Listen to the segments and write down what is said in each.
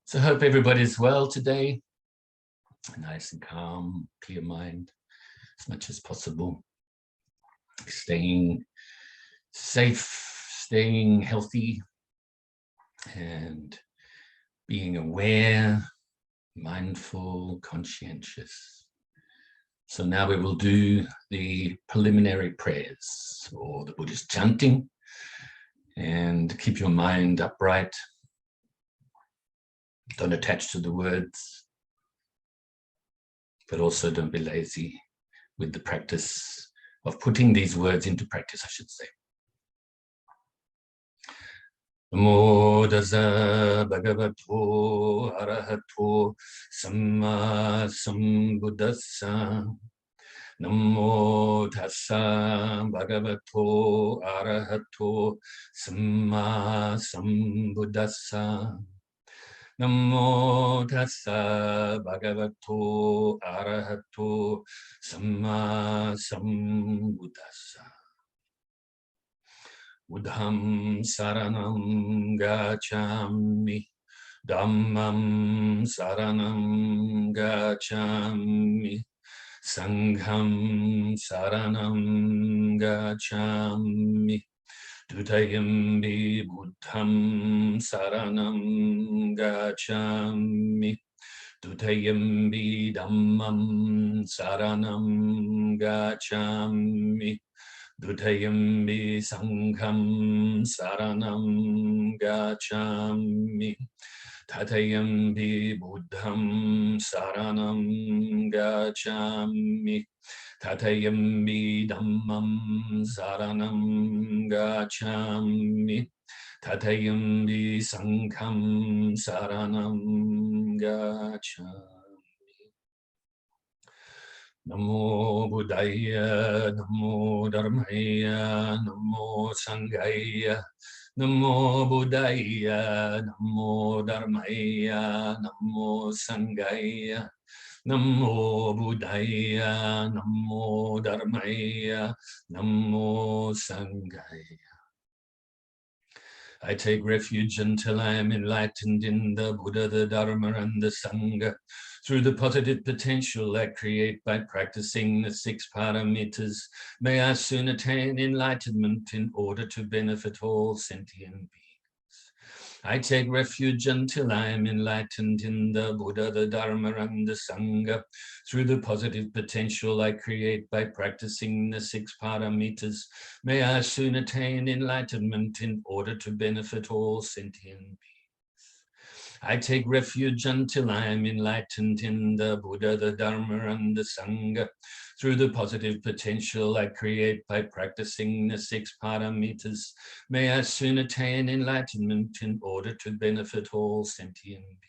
So I hope everybody's well today. Nice and calm, clear mind as much as possible. Staying safe, staying healthy, and being aware, mindful, conscientious. So now we will do the preliminary prayers or the Buddhist chanting, and keep your mind upright. Don't attach to the words, but also don't be lazy with the practice of putting these words into practice, I should say. Namo Tassa Bhagavato Arahato Samma Sambuddhassa. Namo Tassa Bhagavato Arahato Samma Sambuddhassa. Namo Tassa Bhagavato Arahato Samma Sambuddhassa. Buddham saranam gacchami, Dhammam saranam gacchami, Sangham saranam gacchami, Dutiyampi Buddham saranam gacchami, Dutiyampi Dhammam saranam gacchami, Dutiyampi Sangham saranam gacchami, Dutiyampi Buddham saranam gacchami, Dutiyampi Dhammam saranam gacchami, Dutiyampi Sangham saranam gacchami. Namo Buddhaya, Namo Dharmaya, Namo Sanghaya, Namo Buddhaya, Namo Dharmaya, Namo Sanghaya, Namo Buddhaya, Namo Dharmaya, Namo Sanghaya. I take refuge until I am enlightened in the Buddha, the Dharma, and the Sangha, through the positive potential I create by practicing the 6 paramitas. May I soon attain enlightenment in order to benefit all sentient beings. I take refuge until I am enlightened in the Buddha, the Dharma, and the Sangha, through the positive potential I create by practicing the 6 paramitas. May I soon attain enlightenment in order to benefit all sentient beings. I take refuge until I am enlightened in the Buddha, the Dharma, and the Sangha, through the positive potential I create by practicing the 6 paramitas. May I soon attain enlightenment in order to benefit all sentient beings.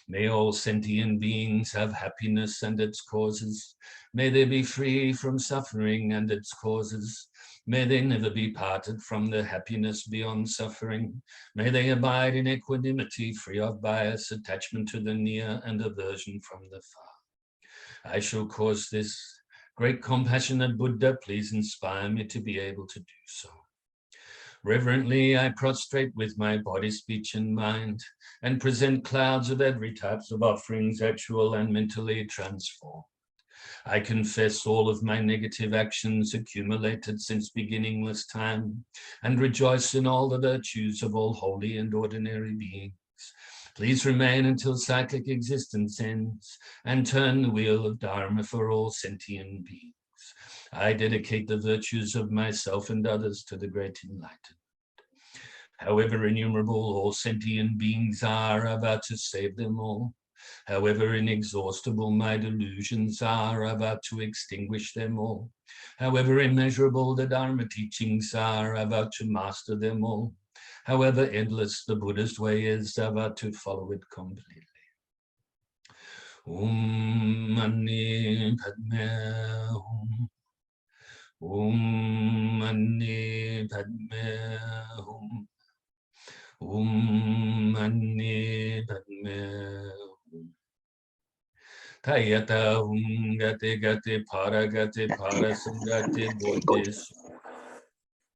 May all sentient beings have happiness and its causes. May they be free from suffering and its causes. May they never be parted from the happiness beyond suffering. May they abide in equanimity, free of bias, attachment to the near, and aversion from the far. I shall cause this. Great compassionate Buddha, please inspire me to be able to do so. Reverently, I prostrate with my body, speech, and mind, and present clouds of every type of offerings, actual and mentally transformed. I confess all of my negative actions accumulated since beginningless time, and rejoice in all the virtues of all holy and ordinary beings. Please remain until cyclic existence ends, and turn the wheel of Dharma for all sentient beings. I dedicate the virtues of myself and others to the great enlightenment. However innumerable all sentient beings are, I vow to save them all. However inexhaustible my delusions are, I vow to extinguish them all. However immeasurable the Dharma teachings are, I vow to master them all. However endless the Buddhist way is, I vow to follow it completely. Om Mani Padme Hum. Om Mani Padme Hum. Om Mani Padme Hum. Tayata Hum Gate Gate Para Sangate Bodhisu.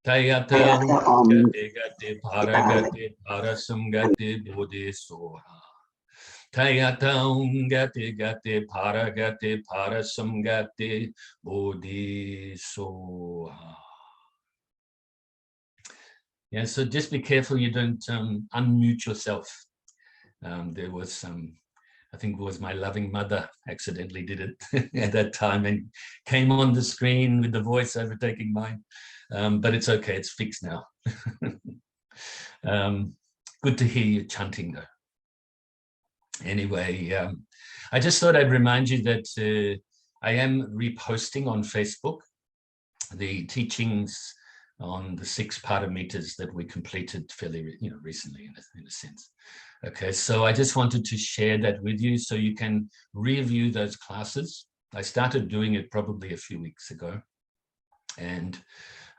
Tayata gati gati paragati parasumgati bodhi soha. Tayata gati gati paragati parasumgati bodhi soha. Yeah, so just be careful you don't unmute yourself. There was some, I think it was my loving mother accidentally did it at that time and came on the screen with the voice overtaking mine. But it's okay, it's fixed now. Good to hear you chanting though. Anyway, I just thought I'd remind you that I am reposting on Facebook the teachings on the 6 paramitas that we completed fairly recently in a sense. Okay, so I just wanted to share that with you so you can review those classes. I started doing it probably a few weeks ago. And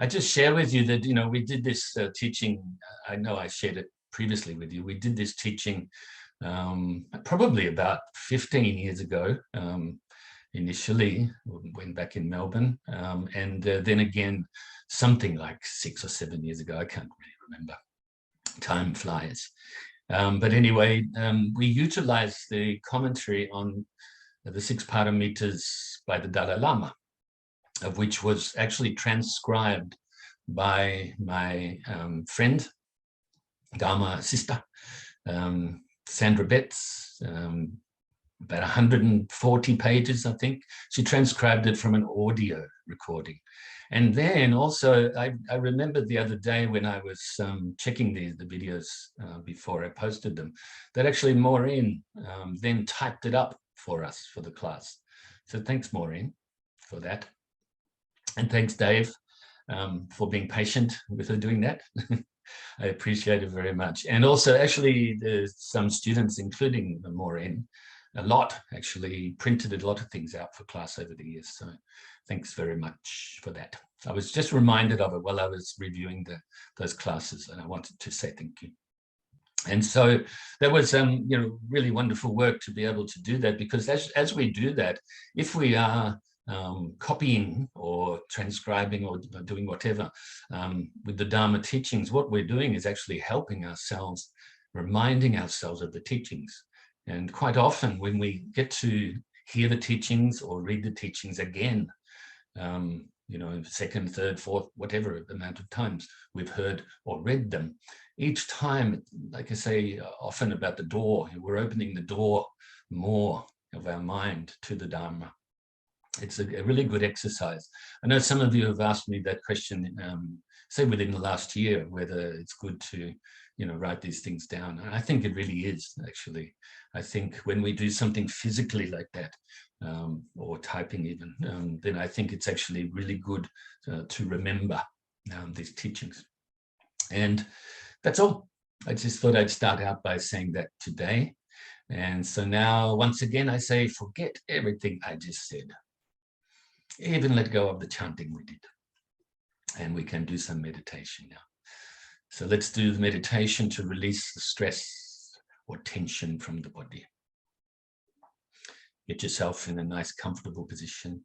I just share with you that, we did this teaching. I know I shared it previously with you. We did this teaching probably about 15 years ago. Initially, when back in Melbourne, and then again, something like 6 or 7 years ago. I can't really remember. Time flies. But anyway, we utilized the commentary on the 6 paramitas by the Dalai Lama, of which was actually transcribed by my friend, Dharma sister, Sandra Betts, about 140 pages, I think. She transcribed it from an audio recording. And then also, I remember the other day when I was checking the videos before I posted them, that actually Maureen then typed it up for us for the class. So thanks, Maureen, for that. And thanks, Dave, for being patient with her doing that. I appreciate it very much. And also, actually, there's some students, including Maureen, a lot actually printed a lot of things out for class over the years. So thanks very much for that. I was just reminded of it while I was reviewing those classes, and I wanted to say thank you. And so that was really wonderful work to be able to do that, because as we do that, if we are copying or transcribing or doing whatever with the Dharma teachings, what we're doing is actually helping ourselves, reminding ourselves of the teachings. And quite often when we get to hear the teachings or read the teachings again, second, third, fourth, whatever amount of times we've heard or read them, each time, like I say often about the door, we're opening the door more of our mind to the Dharma. It's a really good exercise. I know some of you have asked me that question, say within the last year, whether it's good to write these things down. And I think it really is, actually. I think when we do something physically like that, or typing even, then I think it's actually really good to remember these teachings. And that's all. I just thought I'd start out by saying that today. And so now, once again, I say, forget everything I just said. Even let go of the chanting we did. And we can do some meditation now. So let's do the meditation to release the stress or tension from the body. Get yourself in a nice, comfortable position.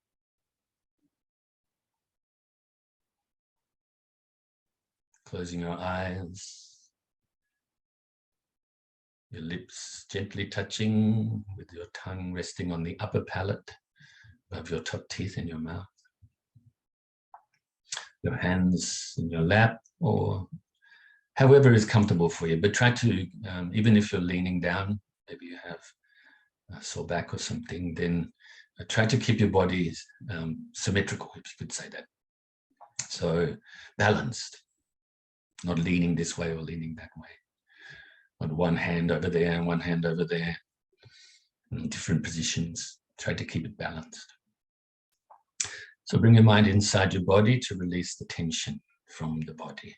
Closing your eyes. Your lips gently touching with your tongue resting on the upper palate above your top teeth in your mouth. Your hands in your lap or however is comfortable for you, but try to, even if you're leaning down, maybe you have a sore back or something, then try to keep your body symmetrical, if you could say that. So balanced, not leaning this way or leaning that way. On one hand over there and one hand over there, in different positions. Try to keep it balanced. So bring your mind inside your body to release the tension from the body,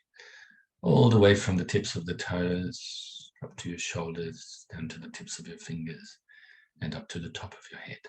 all the way from the tips of the toes, up to your shoulders, down to the tips of your fingers, and up to the top of your head.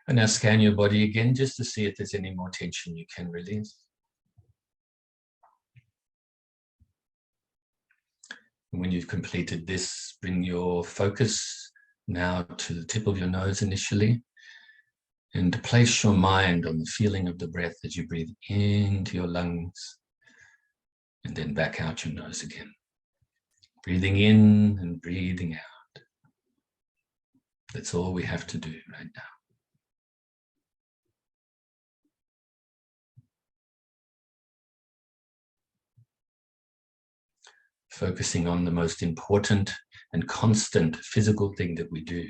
And now scan your body again just to see if there's any more tension you can release. And when you've completed this, bring your focus now to the tip of your nose initially, and place your mind on the feeling of the breath as you breathe into your lungs and then back out your nose again. Breathing in and breathing out. That's all we have to do right now. Focusing on the most important and constant physical thing that we do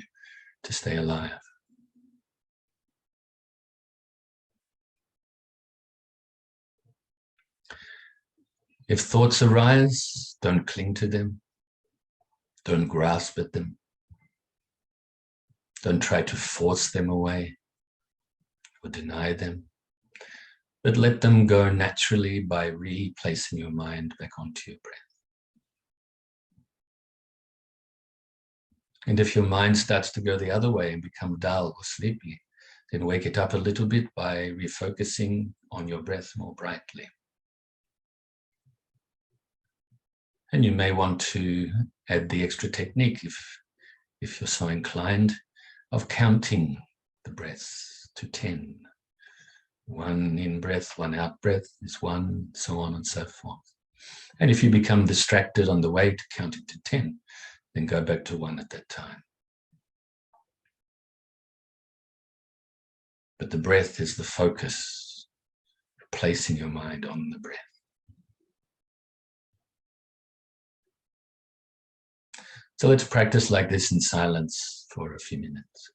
to stay alive. If thoughts arise, don't cling to them. Don't grasp at them. Don't try to force them away or deny them, but let them go naturally by replacing your mind back onto your breath. And if your mind starts to go the other way and become dull or sleepy, then wake it up a little bit by refocusing on your breath more brightly. And you may want to add the extra technique, if you're so inclined, of counting the breaths to 10. 1 in breath, 1 out breath is 1, so on and so forth. And if you become distracted on the way to count it to 10, then go back to 1 at that time. But the breath is the focus, placing your mind on the breath. So let's practice like this in silence for a few minutes.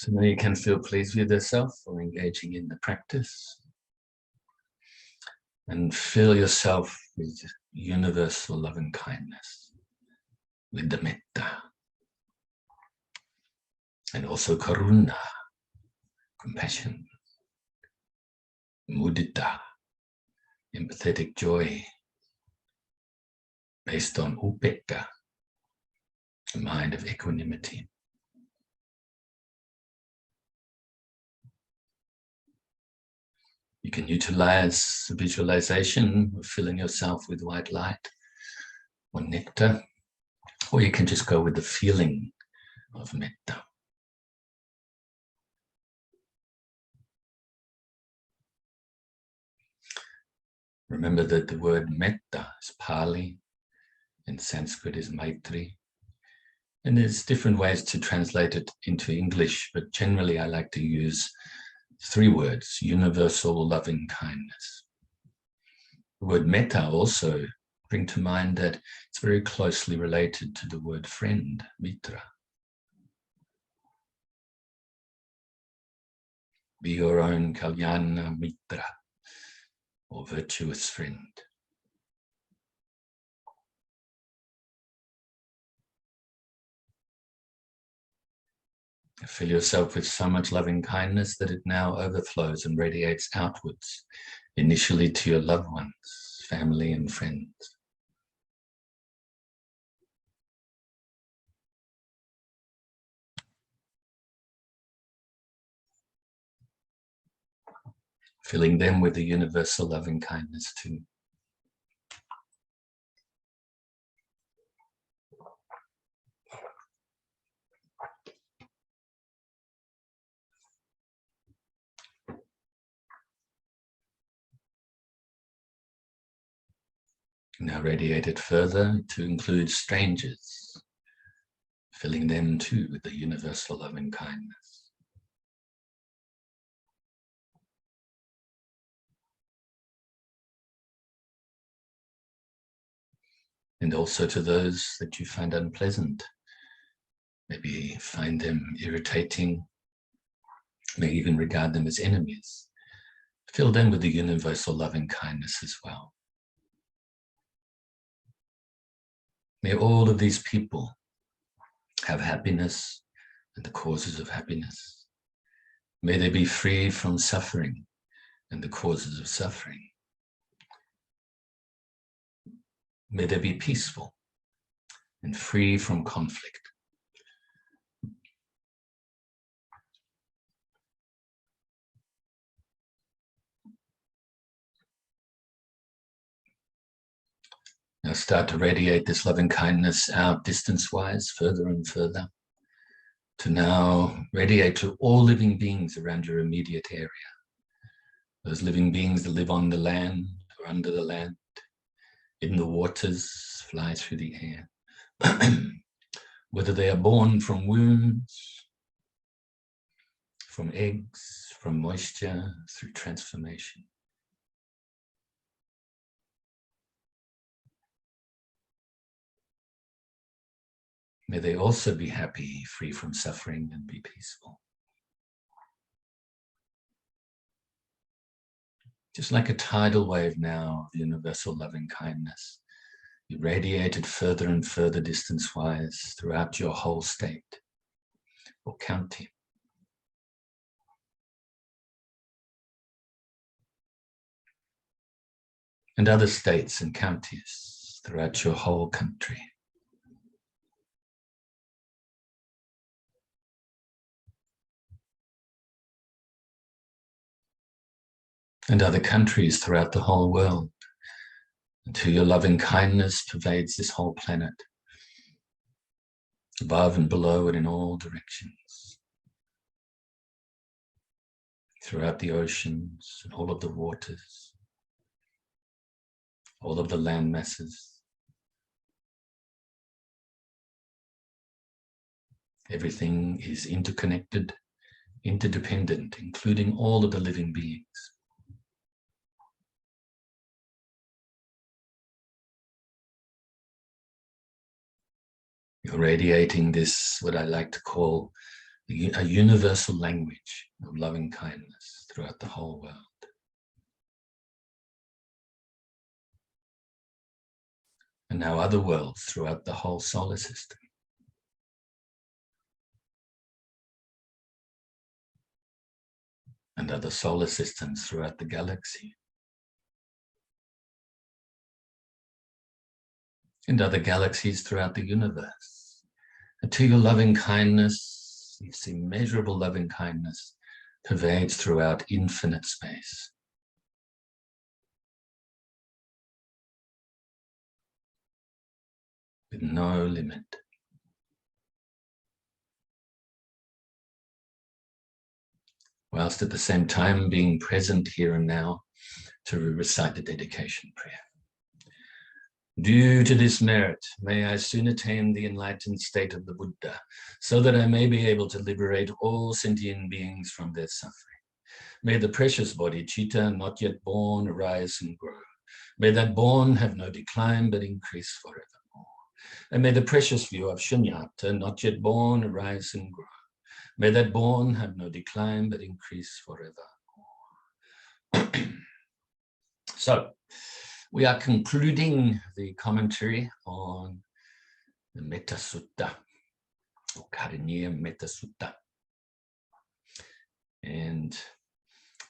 So now you can feel pleased with yourself for engaging in the practice. And fill yourself with universal love and kindness, with the Metta. And also Karuna, compassion, Mudita, empathetic joy, based on Upekkha, a mind of equanimity. You can utilize the visualization of filling yourself with white light or nectar, or you can just go with the feeling of Metta. Remember that the word Metta is Pali, in Sanskrit is Maitri, and there's different ways to translate it into English, but generally I like to use 3 words: universal loving kindness. The word Metta also bring to mind that it's very closely related to the word friend, mitra. Be your own kalyana mitra, or virtuous friend. Fill yourself with so much loving kindness that it now overflows and radiates outwards, initially to your loved ones, family and friends. Filling them with the universal loving kindness too. Now radiate it further to include strangers, filling them too with the universal loving kindness. And also to those that you find unpleasant. Maybe find them irritating, may even regard them as enemies. Fill them with the universal loving kindness as well. May all of these people have happiness and the causes of happiness. May they be free from suffering and the causes of suffering. May they be peaceful and free from conflict. Now start to radiate this loving kindness out distance-wise, further and further, to now radiate to all living beings around your immediate area. Those living beings that live on the land or under the land, in the waters, fly through the air. Whether they are born from wombs, from eggs, from moisture, through transformation. May they also be happy, free from suffering, and be peaceful. Just like a tidal wave now of universal loving kindness, you radiate it further and further distance-wise throughout your whole state or county. And other states and counties throughout your whole country. And other countries throughout the whole world, until your loving kindness pervades this whole planet, above and below and in all directions, throughout the oceans and all of the waters, all of the land masses. Everything is interconnected, interdependent, including all of the living beings. You're radiating this, what I like to call a universal language of loving kindness throughout the whole world. And now other worlds throughout the whole solar system. And other solar systems throughout the galaxy. And other galaxies throughout the universe. And to your loving kindness, you see immeasurable loving kindness pervades throughout infinite space. With no limit. Whilst at the same time being present here and now to recite the dedication prayer. Due to this merit, may I soon attain the enlightened state of the Buddha, so that I may be able to liberate all sentient beings from their suffering. May the precious body, Citta, not yet born, arise and grow. May that born have no decline, but increase forevermore. And may the precious view of Shunyata, not yet born, arise and grow. May that born have no decline, but increase forevermore. So, we are concluding the commentary on the Metta Sutta, or Karaniya Metta Sutta. And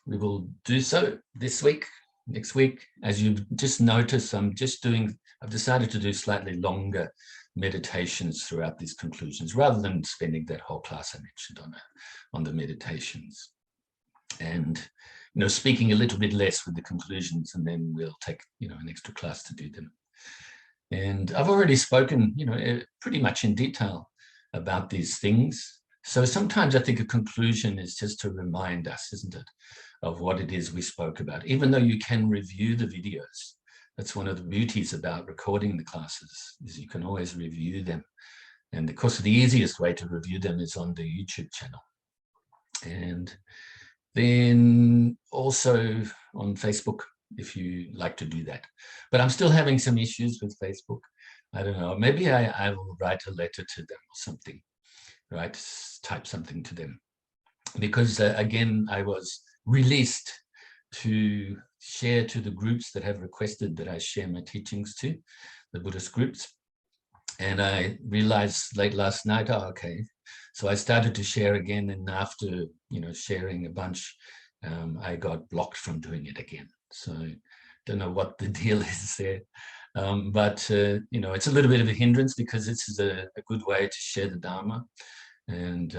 we will do so this week, next week. As you've just noticed, I've decided to do slightly longer meditations throughout these conclusions, rather than spending that whole class I mentioned on the meditations. And speaking a little bit less with the conclusions, and then we'll take, an extra class to do them. And I've already spoken, pretty much in detail about these things. So sometimes I think a conclusion is just to remind us, isn't it, of what it is we spoke about, even though you can review the videos. That's one of the beauties about recording the classes, is you can always review them. And of course, the easiest way to review them is on the YouTube channel. And then also on Facebook, if you like to do that. But I'm still having some issues with Facebook. I don't know, maybe I will write a letter to them or something, right? Type something to them. Because again, I was released to share to the groups that have requested that I share my teachings to, the Buddhist groups. And I realized late last night, okay. So I started to share again, and after sharing a bunch, I got blocked from doing it again. So I don't know what the deal is there, but it's a little bit of a hindrance, because this is a good way to share the Dharma, and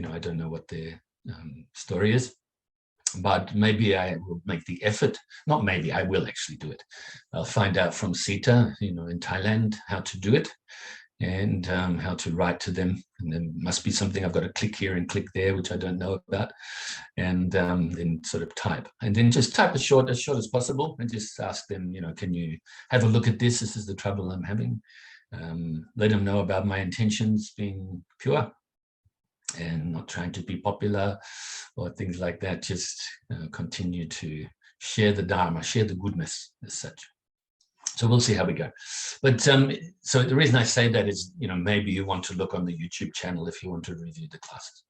I don't know what their story is, but maybe I will make the effort. Not maybe, I will actually do it. I'll find out from Sita, in Thailand, how to do it. And how to write to them. And there must be something I've got to click here and click there, which I don't know about, and then sort of type. And then just type as short as possible, and just ask them, can you have a look at this? This is the trouble I'm having. Let them know about my intentions being pure and not trying to be popular or things like that. Just continue to share the Dharma, share the goodness as such. So we'll see how we go. But so the reason I say that is, maybe you want to look on the YouTube channel if you want to review the classes.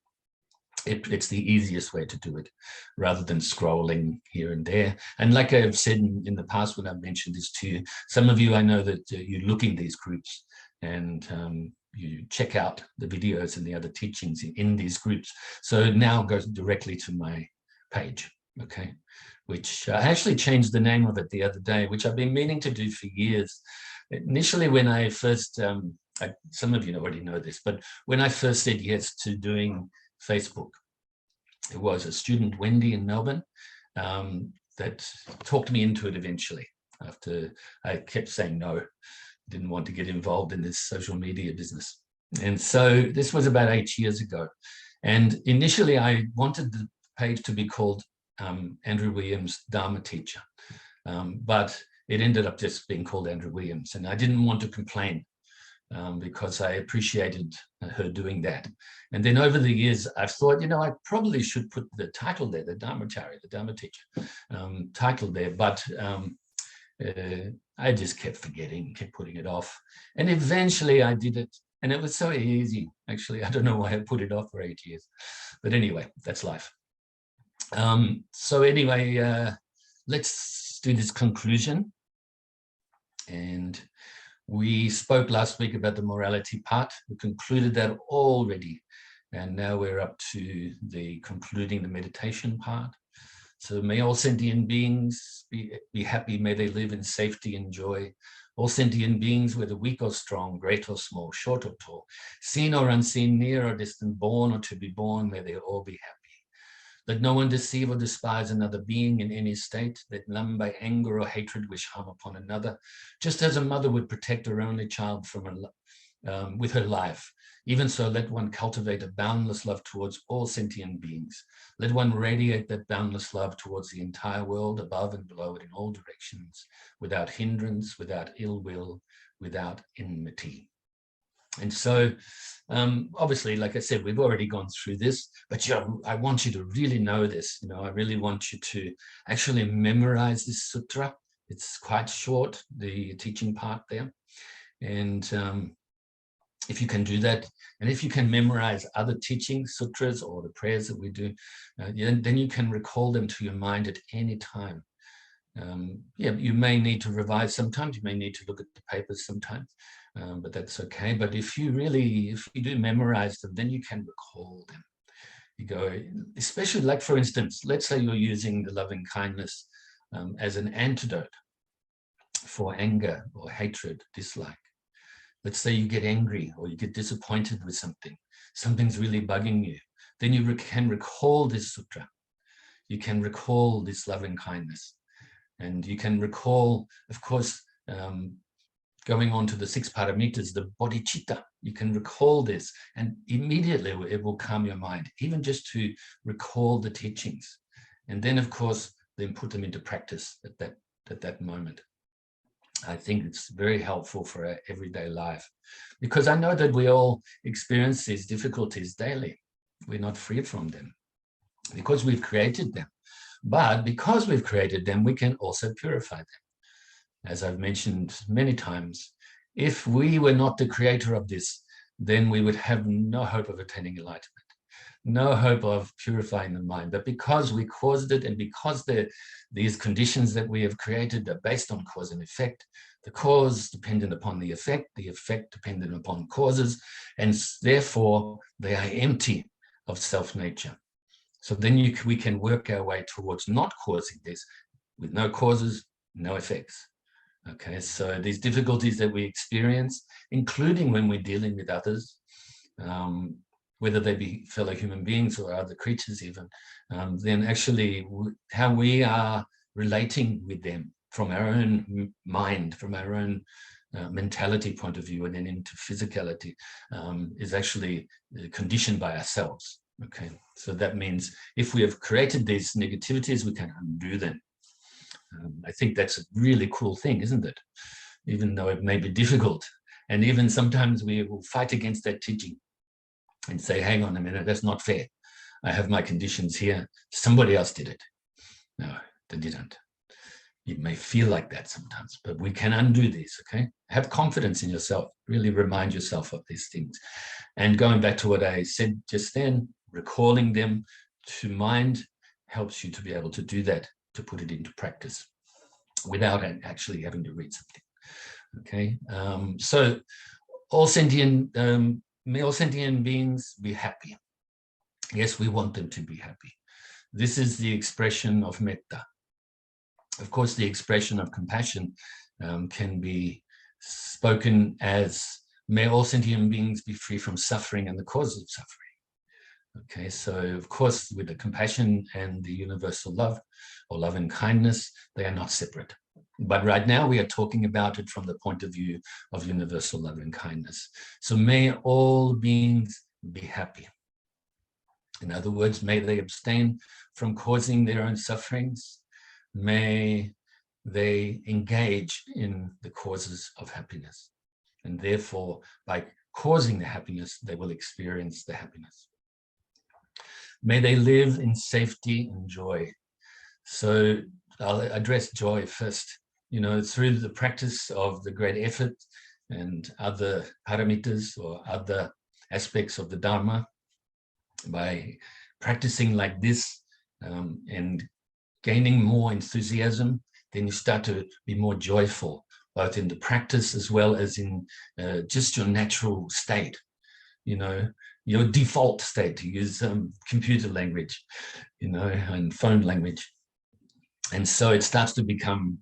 It's the easiest way to do it, rather than scrolling here and there. And like I've said in the past when I've mentioned this to you, some of you, I know that you look in these groups and you check out the videos and the other teachings in these groups. So it now goes directly to my page, okay? Which I actually changed the name of it the other day, which I've been meaning to do for years. Initially, when I first, some of you already know this, but when I first said yes to doing Facebook, it was a student, Wendy, in Melbourne, that talked me into it eventually, after I kept saying no, didn't want to get involved in this social media business. And so this was about 8 years ago. And initially, I wanted the page to be called Andrew Williams, Dharma Teacher. But it ended up just being called Andrew Williams. And I didn't want to complain because I appreciated her doing that. And then over the years, I've thought, I probably should put the title there, the Dharmacharya, the Dharma Teacher title there. But I just kept forgetting, kept putting it off. And eventually I did it And it was so easy, actually. I don't know why I put it off for 8 years. But anyway, that's life. So anyway, let's do this conclusion. And we spoke last week about the morality part. We concluded that already. And now we're up to the concluding the meditation part. So may all sentient beings be happy. May they live in safety and joy. All sentient beings, whether weak or strong, great or small, short or tall, seen or unseen, near or distant, born or to be born, may they all be happy. Let no one deceive or despise another being in any state. Let none by anger or hatred wish harm upon another, just as a mother would protect her only child from with her life. Even so, let one cultivate a boundless love towards all sentient beings. Let one radiate that boundless love towards the entire world, above and below it, in all directions, without hindrance, without ill will, without enmity. And so, obviously, like I said, we've already gone through this, but I want you to really know this. I really want you to actually memorize this sutra. It's quite short, the teaching part there. And if you can do that, and if you can memorize other teaching sutras or the prayers that we do, then you can recall them to your mind at any time. You may need to revise sometimes, you may need to look at the papers sometimes, but that's okay. But if you do memorize them, then you can recall them. You go, especially like, for instance, let's say you're using the loving kindness as an antidote for anger or hatred, dislike. Let's say you get angry or you get disappointed with something. Something's really bugging you. Then you can recall this sutra. You can recall this loving kindness. And you can recall, of course, going on to the 6 paramitas, the bodhicitta. You can recall this, and immediately it will calm your mind, even just to recall the teachings. And then, of course, then put them into practice at that moment. I think it's very helpful for our everyday life, because I know that we all experience these difficulties daily. We're not free from them because we've created them. But because we've created them, we can also purify them. As I've mentioned many times, if we were not the creator of this, then we would have no hope of attaining enlightenment, no hope of purifying the mind. But because we caused it, and because these conditions that we have created are based on cause and effect, the cause dependent upon the effect dependent upon causes, and therefore they are empty of self-nature. So then we can work our way towards not causing this, with no causes, no effects. Okay, so these difficulties that we experience, including when we're dealing with others, whether they be fellow human beings or other creatures even, then actually how we are relating with them from our own mind, from our own mentality point of view, and then into physicality, is actually conditioned by ourselves. Okay, so that means if we have created these negativities, we can undo them. I think that's a really cool thing, isn't it? Even though it may be difficult. And even sometimes we will fight against that teaching and say, hang on a minute, that's not fair. I have my conditions here. Somebody else did it. No, they didn't. It may feel like that sometimes, but we can undo this, okay? Have confidence in yourself. Really remind yourself of these things. And going back to what I said just then, recalling them to mind helps you to be able to do that, to put it into practice without actually having to read something. Okay, so may all sentient beings be happy. Yes, we want them to be happy. This is the expression of metta. Of course, the expression of compassion can be spoken as, may all sentient beings be free from suffering and the causes of suffering. Okay, so of course, with the compassion and the universal love or love and kindness, they are not separate. But right now we are talking about it from the point of view of universal love and kindness. So may all beings be happy. In other words, may they abstain from causing their own sufferings. May they engage in the causes of happiness. And therefore, by causing the happiness, they will experience the happiness. May they live in safety and joy. So I'll address joy first. You know, through the practice of the great effort and other paramitas or other aspects of the Dharma. By practicing like this and gaining more enthusiasm, then you start to be more joyful, both in the practice as well as in just your natural state, you know, your default state, to use computer language, you know, and phone language. And so it starts to become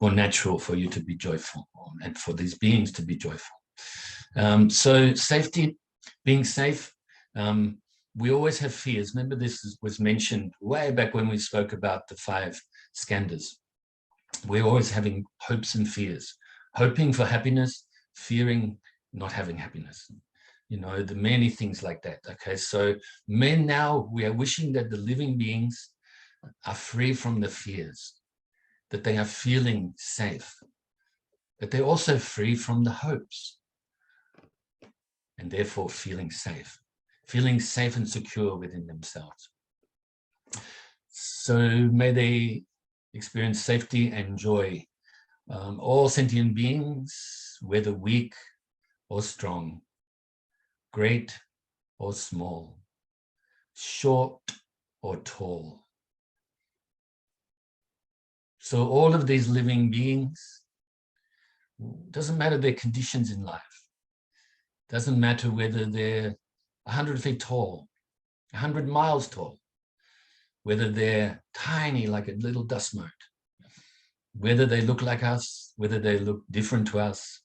more natural for you to be joyful and for these beings to be joyful. So safety, being safe, we always have fears. Remember, this was mentioned way back when we spoke about the 5 skandhas. We're always having hopes and fears, hoping for happiness, fearing not having happiness. You know, the many things like that. Okay, so now we are wishing that the living beings are free from the fears, that they are feeling safe, that they're also free from the hopes, and therefore feeling safe and secure within themselves. So may they experience safety and joy. All sentient beings, whether weak or strong, great or small, short or tall. So all of these living beings, doesn't matter their conditions in life, doesn't matter whether they're 100 feet tall, 100 miles tall, whether they're tiny like a little dust mote, whether they look like us, whether they look different to us,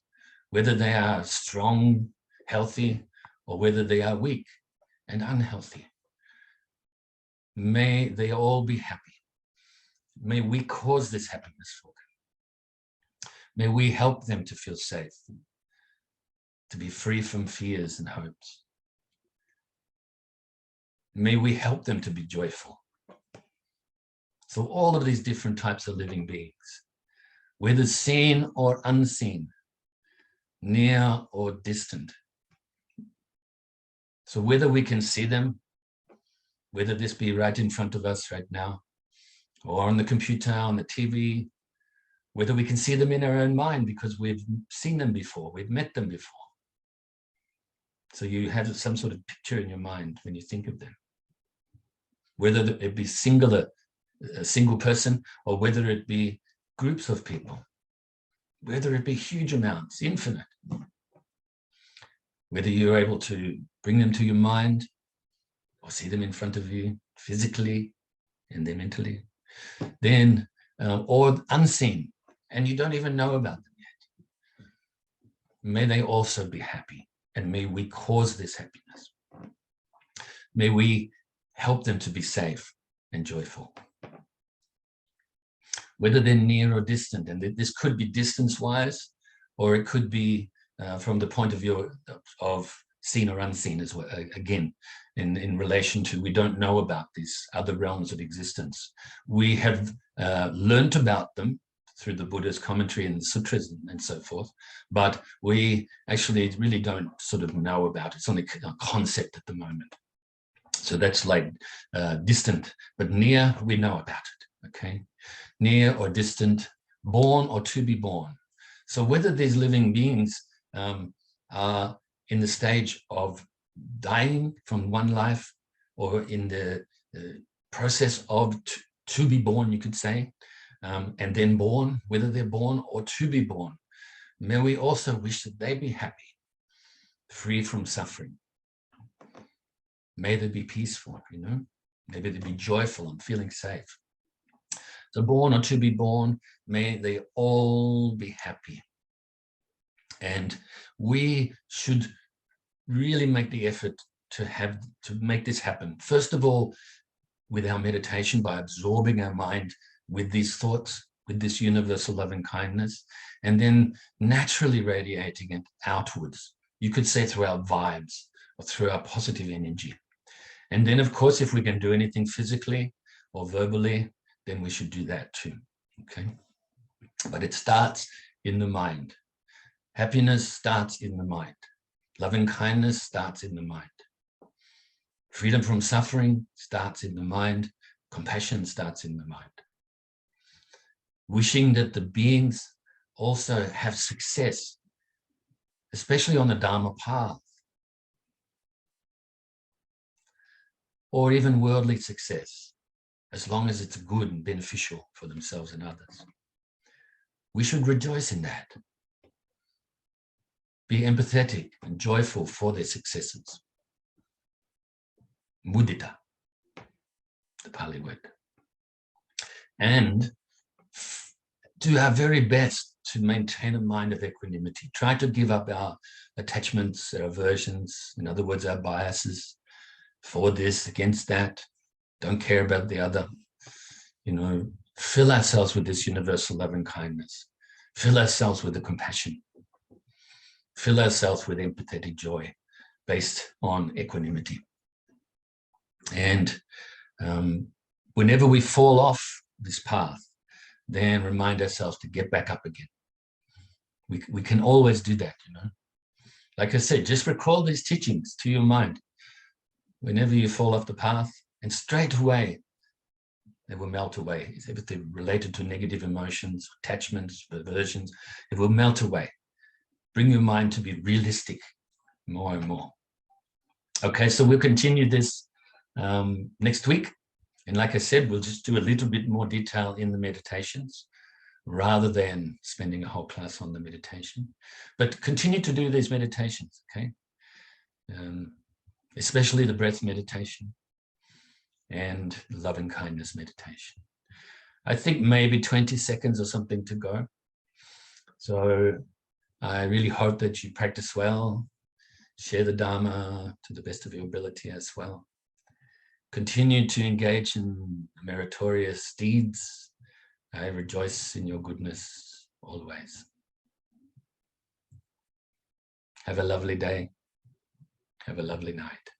whether they are strong, healthy, or whether they are weak and unhealthy. May they all be happy. May we cause this happiness for them. May we help them to feel safe, to be free from fears and hopes. May we help them to be joyful. So all of these different types of living beings, whether seen or unseen, near or distant. So whether we can see them, whether this be right in front of us right now, or on the computer, on the TV, whether we can see them in our own mind because we've seen them before, we've met them before. So you have some sort of picture in your mind when you think of them. Whether it be a single person, or whether it be groups of people, whether it be huge amounts, infinite. Whether you're able to bring them to your mind or see them in front of you physically and then mentally, then, or unseen, and you don't even know about them yet. May they also be happy, and may we cause this happiness. May we help them to be safe and joyful. Whether they're near or distant, and this could be distance-wise, or it could be from the point of view of seen or unseen as well, again, in relation to, we don't know about these other realms of existence. We have learnt about them through the Buddha's commentary and the sutras and so forth, but we actually really don't sort of know about it. It's only a concept at the moment. So that's like distant, but near, we know about it, okay? Near or distant, born or to be born. So whether these living beings are in the stage of dying from one life, or in the process of to be born, you could say, and then born, whether they're born or to be born, may we also wish that they be happy, free from suffering. May they be peaceful, you know, maybe they be joyful and feeling safe. So born or to be born, may they all be happy. And we should really make the effort to make this happen. First of all, with our meditation, by absorbing our mind with these thoughts, with this universal loving kindness, and then naturally radiating it outwards. You could say through our vibes or through our positive energy. And then, of course, if we can do anything physically or verbally, then we should do that too, okay? But it starts in the mind. Happiness starts in the mind. Loving kindness starts in the mind. Freedom from suffering starts in the mind. Compassion starts in the mind. Wishing that the beings also have success especially on the Dharma path, or even worldly success, as long as it's good and beneficial for themselves and others. We should rejoice in that. Be empathetic and joyful for their successes. Mudita, the Pali word. And do our very best to maintain a mind of equanimity. Try to give up our attachments, our aversions, in other words, our biases, for this, against that, don't care about the other. You know, fill ourselves with this universal love and kindness. Fill ourselves with the compassion. Fill ourselves with empathetic joy based on equanimity. And whenever we fall off this path, then remind ourselves to get back up again. We can always do that, you know. Like I said, just recall these teachings to your mind whenever you fall off the path, and straight away they will melt away. It's everything related to negative emotions, attachments, aversions, it will melt away. Bring your mind to be realistic more and more. Okay, so we'll continue this next week. And like I said, we'll just do a little bit more detail in the meditations rather than spending a whole class on the meditation. But continue to do these meditations, okay? Especially the breath meditation and loving kindness meditation. I think maybe 20 seconds or something to go. So I really hope that you practice well, share the Dharma to the best of your ability as well. Continue to engage in meritorious deeds. I rejoice in your goodness always. Have a lovely day. Have a lovely night.